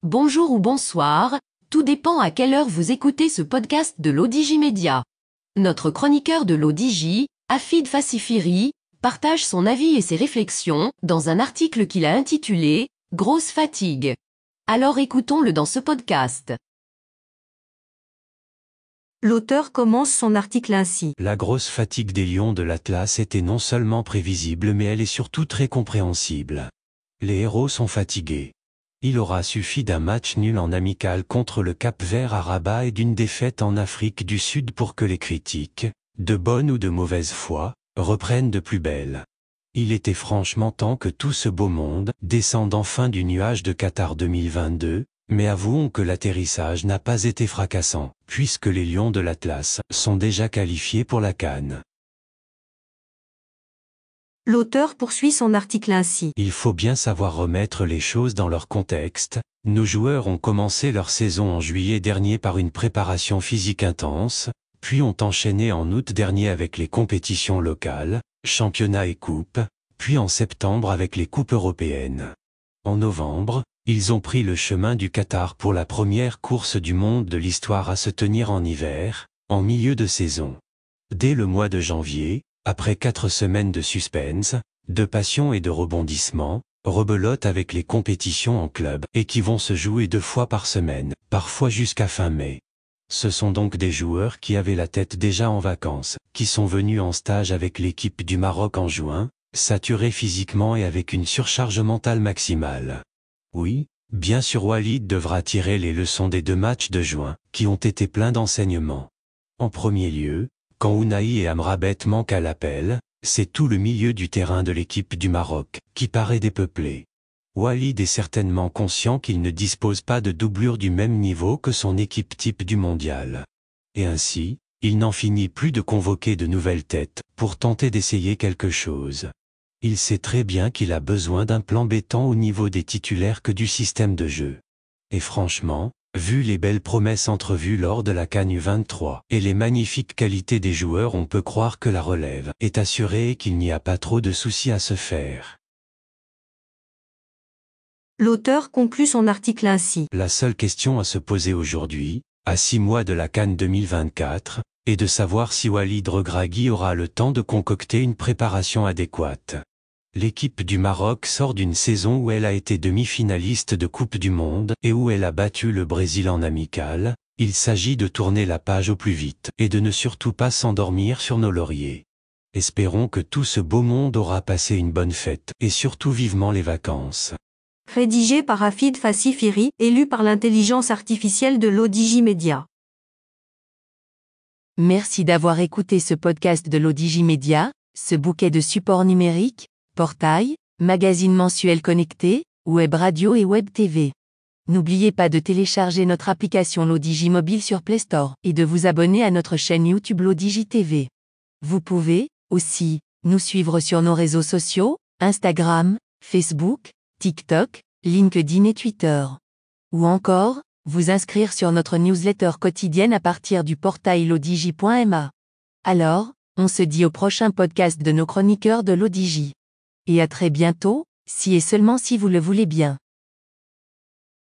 Bonjour ou bonsoir, tout dépend à quelle heure vous écoutez ce podcast de l'ODJ Média. Notre chroniqueur de l'ODJ, Afid Fassifiri, partage son avis et ses réflexions dans un article qu'il a intitulé « Grosse fatigue ». Alors écoutons-le dans ce podcast. L'auteur commence son article ainsi. La grosse fatigue des lions de l'Atlas était non seulement prévisible mais elle est surtout très compréhensible. Les héros sont fatigués. Il aura suffi d'un match nul en amical contre le Cap-Vert à Rabat et d'une défaite en Afrique du Sud pour que les critiques, de bonne ou de mauvaise foi, reprennent de plus belle. Il était franchement temps que tout ce beau monde descende enfin du nuage de Qatar 2022, mais avouons que l'atterrissage n'a pas été fracassant, puisque les Lions de l'Atlas sont déjà qualifiés pour la CAN. L'auteur poursuit son article ainsi. Il faut bien savoir remettre les choses dans leur contexte. Nos joueurs ont commencé leur saison en juillet dernier par une préparation physique intense, puis ont enchaîné en août dernier avec les compétitions locales, championnats et coupes, puis en septembre avec les coupes européennes. En novembre, ils ont pris le chemin du Qatar pour la première course du monde de l'histoire à se tenir en hiver, en milieu de saison. Dès le mois de janvier, après 4 semaines de suspense, de passion et de rebondissement, rebelote avec les compétitions en club et qui vont se jouer 2 fois par semaine, parfois jusqu'à fin mai. Ce sont donc des joueurs qui avaient la tête déjà en vacances, qui sont venus en stage avec l'équipe du Maroc en juin, saturés physiquement et avec une surcharge mentale maximale. Oui, bien sûr Walid devra tirer les leçons des 2 matchs de juin, qui ont été pleins d'enseignements. En premier lieu, quand Ounahi et Amrabat manquent à l'appel, c'est tout le milieu du terrain de l'équipe du Maroc qui paraît dépeuplé. Walid est certainement conscient qu'il ne dispose pas de doublure du même niveau que son équipe type du mondial. Et ainsi, il n'en finit plus de convoquer de nouvelles têtes pour tenter d'essayer quelque chose. Il sait très bien qu'il a besoin d'un plan B tant au niveau des titulaires que du système de jeu. Et franchement, vu les belles promesses entrevues lors de la CAN U23 et les magnifiques qualités des joueurs, on peut croire que la relève est assurée et qu'il n'y a pas trop de soucis à se faire. L'auteur conclut son article ainsi. La seule question à se poser aujourd'hui, à 6 mois de la CAN 2024, est de savoir si Walid Regragui aura le temps de concocter une préparation adéquate. L'équipe du Maroc sort d'une saison où elle a été demi-finaliste de Coupe du Monde et où elle a battu le Brésil en amical. Il s'agit de tourner la page au plus vite et de ne surtout pas s'endormir sur nos lauriers. Espérons que tout ce beau monde aura passé une bonne fête et surtout vivement les vacances. Rédigé par Afid Fassifiri et lu par l'intelligence artificielle de l'ODJ Média. Merci d'avoir écouté ce podcast de l'ODJ Média, ce bouquet de supports numériques, portail, magazine mensuel connecté, web radio et web TV. N'oubliez pas de télécharger notre application l'ODJ Mobile sur Play Store et de vous abonner à notre chaîne YouTube l'ODJ TV. Vous pouvez, aussi, nous suivre sur nos réseaux sociaux, Instagram, Facebook, TikTok, LinkedIn et Twitter. Ou encore, vous inscrire sur notre newsletter quotidienne à partir du portail l'odj.ma. Alors, on se dit au prochain podcast de nos chroniqueurs de l'ODJ. Et à très bientôt, si et seulement si vous le voulez bien.